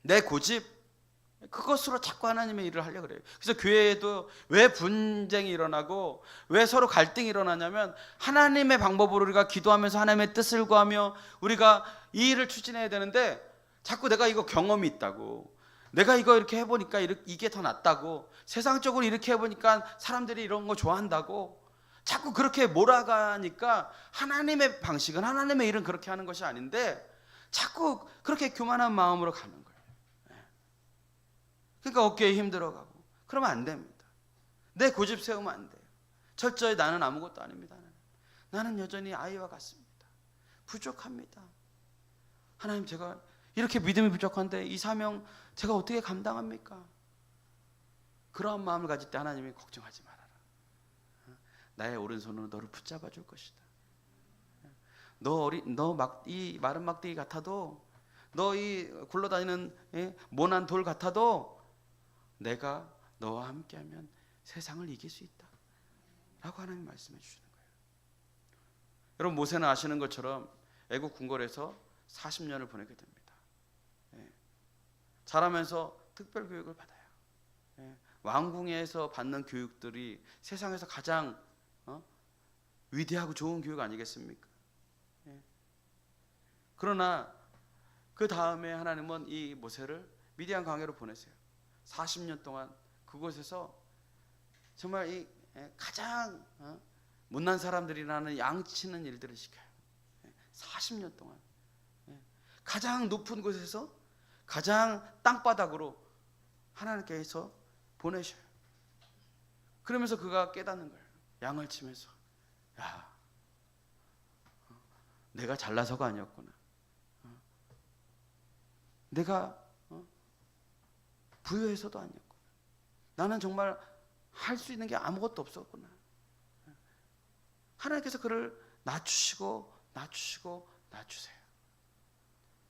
내 고집, 그것으로 자꾸 하나님의 일을 하려고 그래요. 그래서 교회에도 왜 분쟁이 일어나고 왜 서로 갈등이 일어나냐면 하나님의 방법으로 우리가 기도하면서 하나님의 뜻을 구하며 우리가 이 일을 추진해야 되는데 자꾸 내가 이거 경험이 있다고, 내가 이거 이렇게 해보니까 이게 더 낫다고, 세상적으로 이렇게 해보니까 사람들이 이런 거 좋아한다고, 자꾸 그렇게 몰아가니까 하나님의 방식은, 하나님의 일은 그렇게 하는 것이 아닌데 자꾸 그렇게 교만한 마음으로 가는 거예요. 그러니까 어깨에 힘들어가고 그러면 안 됩니다. 내 고집 세우면 안 돼요. 철저히 나는 아무것도 아닙니다. 나는 여전히 아이와 같습니다. 부족합니다. 하나님, 제가 이렇게 믿음이 부족한데 이 사명 제가 어떻게 감당합니까? 그러한 마음을 가질 때 하나님이 걱정하지 말아라. 나의 오른손으로 너를 붙잡아 줄 것이다. 이 마른 막대기 같아도, 너 이 굴러다니는 모난 돌 같아도 내가 너와 함께하면 세상을 이길 수 있다 라고 하나님 말씀해 주시는 거예요. 여러분, 모세는 아시는 것처럼 애국 궁궐에서 40년을 보내게 됩니다. 자라면서 특별 교육을 받아요. 왕궁에서 받는 교육들이 세상에서 가장 위대하고 좋은 교육 아니겠습니까? 그러나 그 다음에 하나님은 이 모세를 미디안 광야로 보내세요. 40년 동안 그곳에서 정말 이 가장 못난 사람들이라는 양치는 일들을 시켜요. 40년 동안 가장 높은 곳에서 가장 땅바닥으로 하나님께서 보내셔요. 그러면서 그가 깨닫는 거예요. 양을 치면서, 야, 내가 잘나서가 아니었구나. 내가 부유해서도 아니었구나. 나는 정말 할 수 있는 게 아무것도 없었구나. 하나님께서 그를 낮추시고 낮추세요.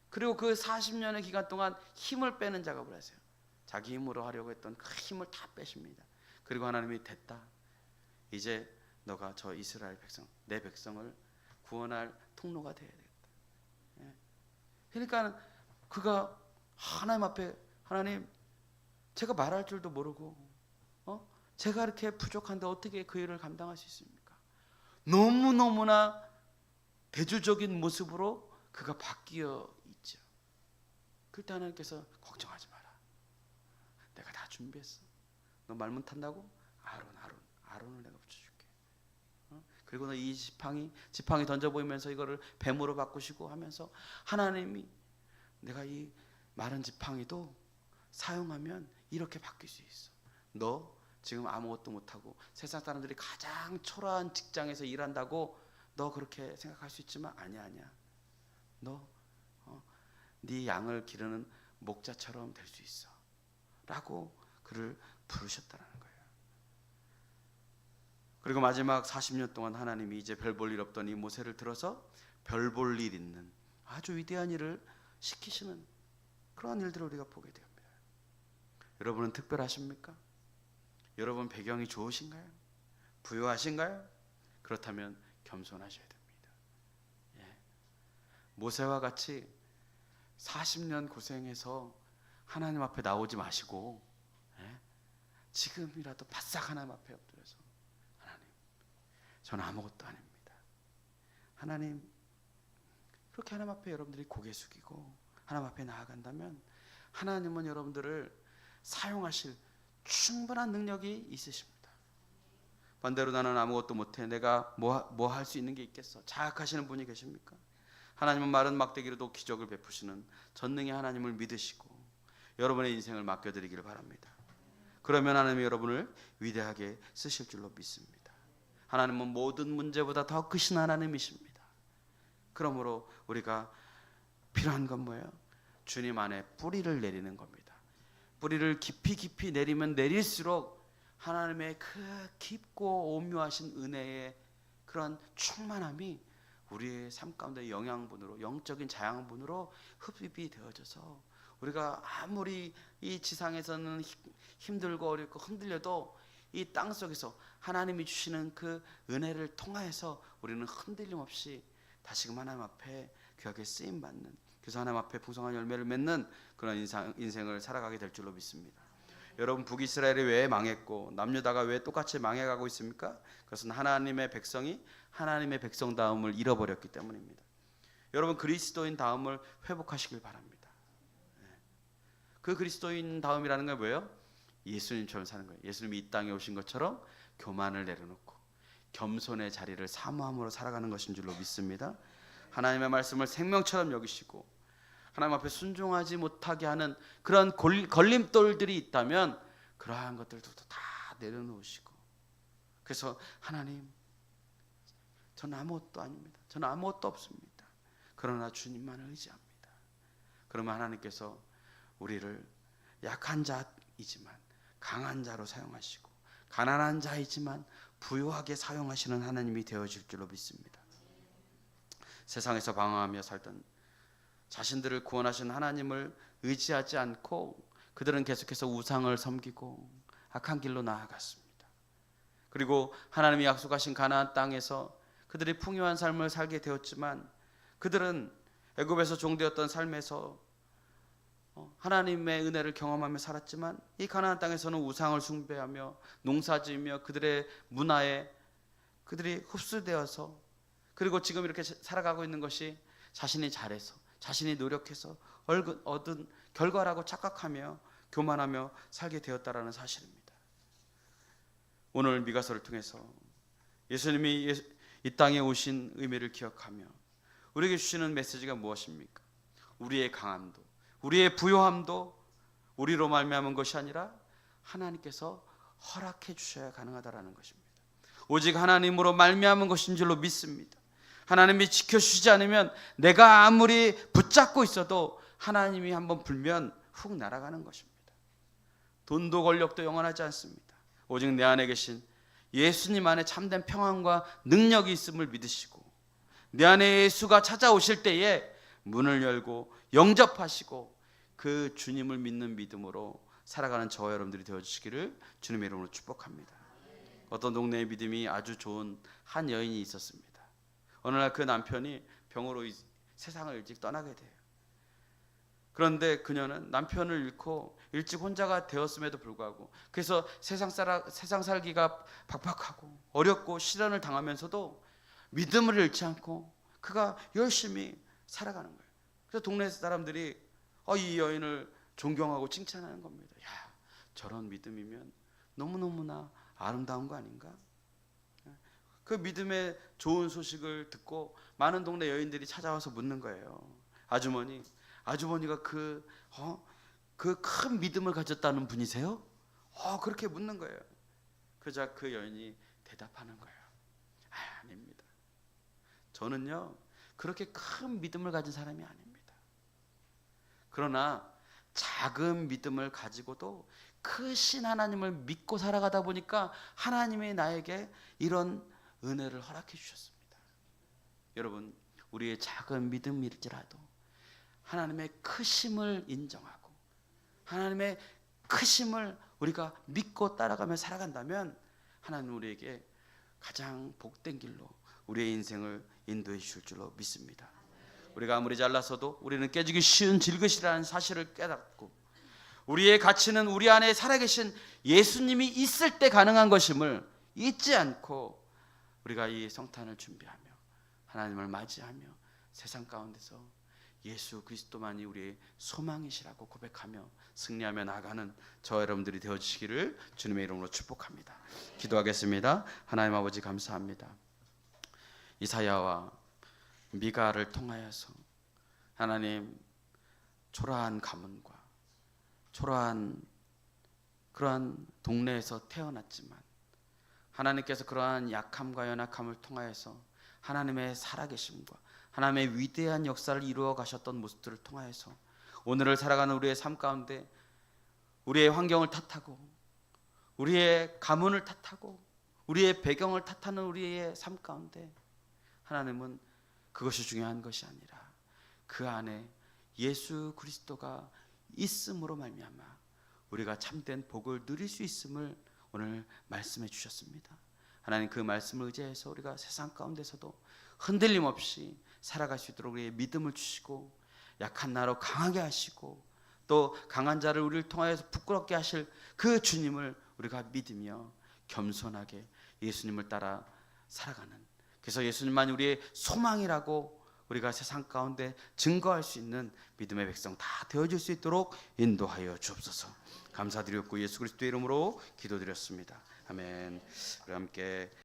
그리고 그 40년의 기간 동안 힘을 빼는 작업을 하세요. 자기 힘으로 하려고 했던 그 힘을 다 빼십니다. 그리고 하나님이, 됐다. 이제 너가 저 이스라엘 백성, 내 백성을 구원할 통로가 되어야 되겠다. 그러니까 그가 하나님 앞에, 하나님, 제가 말할 줄도 모르고 제가 이렇게 부족한데 어떻게 그 일을 감당할 수 있습니까? 너무너무나 대조적인 모습으로 그가 바뀌어 있죠. 그때 하나님께서, 걱정하지 마라. 내가 다 준비했어. 너 말 못한다고? 아론을 내가 붙여줄게. 그리고 너 이 지팡이 던져 보이면서 이거를 뱀으로 바꾸시고 하면서 하나님이, 내가 이 마른 지팡이도 사용하면 이렇게 바뀔 수 있어. 너 지금 아무것도 못하고 세상 사람들이 가장 초라한 직장에서 일한다고 너 그렇게 생각할 수 있지만 아니야. 너 네 양을 기르는 목자처럼 될 수 있어 라고 그를 부르셨다는 거예요. 그리고 마지막 40년 동안 하나님이 이제 별 볼 일 없던 이 모세를 들어서 별 볼 일 있는 아주 위대한 일을 시키시는 그러한 일들을 우리가 보게 됩니다. 여러분은 특별하십니까? 여러분 배경이 좋으신가요? 부유하신가요? 그렇다면 겸손하셔야 됩니다. 모세와 같이 40년 고생해서 하나님 앞에 나오지 마시고 지금이라도 바싹 하나님 앞에 엎드려서, 하나님, 저는 아무것도 아닙니다. 하나님, 그렇게 하나님 앞에 여러분들이 고개 숙이고 하나님 앞에 나아간다면 하나님은 여러분들을 사용하실 충분한 능력이 있으십니다. 반대로 나는 아무것도 못해, 내가 뭐 할 수 있는 게 있겠어, 자학하시는 분이 계십니까? 하나님은 마른 막대기로도 기적을 베푸시는 전능의 하나님을 믿으시고 여러분의 인생을 맡겨드리기를 바랍니다. 그러면 하나님이 여러분을 위대하게 쓰실 줄로 믿습니다. 하나님은 모든 문제보다 더 크신 하나님이십니다. 그러므로 우리가 필요한 건 뭐예요? 주님 안에 뿌리를 내리는 겁니다. 뿌리를 깊이 내리면 내릴수록 하나님의 그 깊고 오묘하신 은혜의 그런 충만함이 우리의 삶 가운데 영양분으로, 영적인 자양분으로 흡입이 되어져서 우리가 아무리 이 지상에서는 힘들고 어렵고 흔들려도 이 땅 속에서 하나님이 주시는 그 은혜를 통하여서 우리는 흔들림 없이 다시금 하나님 앞에 귀하게 쓰임받는, 그래서 하나님 앞에 풍성한 열매를 맺는 그런 인생을 살아가게 될 줄로 믿습니다. 여러분, 북이스라엘이 왜 망했고 남유다가 왜 똑같이 망해가고 있습니까? 그것은 하나님의 백성이 하나님의 백성다움을 잃어버렸기 때문입니다. 여러분, 그리스도인 다움을 회복하시길 바랍니다. 그 그리스도인 다움이라는 건 뭐예요? 예수님처럼 사는 거예요. 예수님이 이 땅에 오신 것처럼 교만을 내려놓고 겸손의 자리를 사모함으로 살아가는 것인 줄로 믿습니다. 하나님의 말씀을 생명처럼 여기시고 하나님 앞에 순종하지 못하게 하는 그런 걸림돌들이 있다면 그러한 것들도 다 내려놓으시고, 그래서 하나님, 저는 아무것도 아닙니다. 저는 아무것도 없습니다. 그러나 주님만을 의지합니다. 그러면 하나님께서 우리를 약한 자이지만 강한 자로 사용하시고, 가난한 자이지만 부유하게 사용하시는 하나님이 되어질 줄로 믿습니다. 세상에서 방황하며 살던 자신들을 구원하신 하나님을 의지하지 않고 그들은 계속해서 우상을 섬기고 악한 길로 나아갔습니다. 그리고 하나님이 약속하신 가나안 땅에서 그들이 풍요한 삶을 살게 되었지만 그들은 애굽에서 종되었던 삶에서 하나님의 은혜를 경험하며 살았지만 이 가나안 땅에서는 우상을 숭배하며 농사지으며 그들의 문화에 그들이 흡수되어서, 그리고 지금 이렇게 살아가고 있는 것이 자신이 잘해서 자신이 노력해서 얻은 결과라고 착각하며 교만하며 살게 되었다라는 사실입니다. 오늘 미가서를 통해서 예수님이 이 땅에 오신 의미를 기억하며 우리에게 주시는 메시지가 무엇입니까? 우리의 강함도 우리의 부요함도 우리로 말미암은 것이 아니라 하나님께서 허락해 주셔야 가능하다라는 것입니다. 오직 하나님으로 말미암은 것인 줄로 믿습니다. 하나님이 지켜주시지 않으면 내가 아무리 붙잡고 있어도 하나님이 한번 불면 훅 날아가는 것입니다. 돈도 권력도 영원하지 않습니다. 오직 내 안에 계신 예수님 안에 참된 평안과 능력이 있음을 믿으시고 내 안에 예수가 찾아오실 때에 문을 열고 영접하시고 그 주님을 믿는 믿음으로 살아가는 저와 여러분들이 되어주시기를 주님의 이름으로 축복합니다. 어떤 동네에 믿음이 아주 좋은 한 여인이 있었습니다. 어느 날 그 남편이 병으로 세상을 일찍 떠나게 돼요. 그런데 그녀는 남편을 잃고 일찍 혼자가 되었음에도 불구하고, 그래서 세상 살기가 박박하고 어렵고 시련을 당하면서도 믿음을 잃지 않고 그가 열심히 살아가는 거예요. 그래서 동네 사람들이 이 여인을 존경하고 칭찬하는 겁니다. 야, 저런 믿음이면 너무너무나 아름다운 거 아닌가? 그 믿음의 좋은 소식을 듣고 많은 동네 여인들이 찾아와서 묻는 거예요. 아주머니가 그 큰 믿음을 가졌다는 분이세요? 그렇게 묻는 거예요. 그러자 그 여인이 대답하는 거예요. 아닙니다. 저는요 그렇게 큰 믿음을 가진 사람이 아닙니다. 그러나 작은 믿음을 가지고도 크신 하나님을 믿고 살아가다 보니까 하나님이 나에게 이런 은혜를 허락해 주셨습니다. 여러분, 우리의 작은 믿음일지라도 하나님의 크심을 인정하고 하나님의 크심을 우리가 믿고 따라가며 살아간다면 하나님은 우리에게 가장 복된 길로 우리의 인생을 인도해 주실 줄로 믿습니다. 우리가 아무리 잘나서도 우리는 깨지기 쉬운 질그시라는 사실을 깨닫고 우리의 가치는 우리 안에 살아계신 예수님이 있을 때 가능한 것임을 잊지 않고 우리가 이 성탄을 준비하며 하나님을 맞이하며 세상 가운데서 예수 그리스도만이 우리의 소망이시라고 고백하며 승리하며 나가는 저와 여러분들이 되어주시기를 주님의 이름으로 축복합니다. 기도하겠습니다. 하나님 아버지 감사합니다. 이사야와 미가를 통하여서 하나님 초라한 가문과 초라한 그러한 동네에서 태어났지만 하나님께서 그러한 약함과 연약함을 통하여서 하나님의 살아계심과 하나님의 위대한 역사를 이루어 가셨던 모습들을 통하여서 오늘을 살아가는 우리의 삶 가운데 우리의 환경을 탓하고 우리의 가문을 탓하고 우리의 배경을 탓하는 우리의 삶 가운데 하나님은 그것이 중요한 것이 아니라 그 안에 예수 그리스도가 있음으로 말미암아 우리가 참된 복을 누릴 수 있음을 오늘 말씀해 주셨습니다. 하나님, 그 말씀을 의지해서 우리가 세상 가운데서도 흔들림 없이 살아갈 수 있도록 우리의 믿음을 주시고 약한 나로 강하게 하시고 또 강한 자를 우리를 통하여서 부끄럽게 하실 그 주님을 우리가 믿으며 겸손하게 예수님을 따라 살아가는, 그래서 예수님만이 우리의 소망이라고 우리가 세상 가운데 증거할 수 있는 믿음의 백성 다 되어질 수 있도록 인도하여 주옵소서. 감사드렸고 예수 그리스도의 이름으로 기도드렸습니다. 아멘. 우리 함께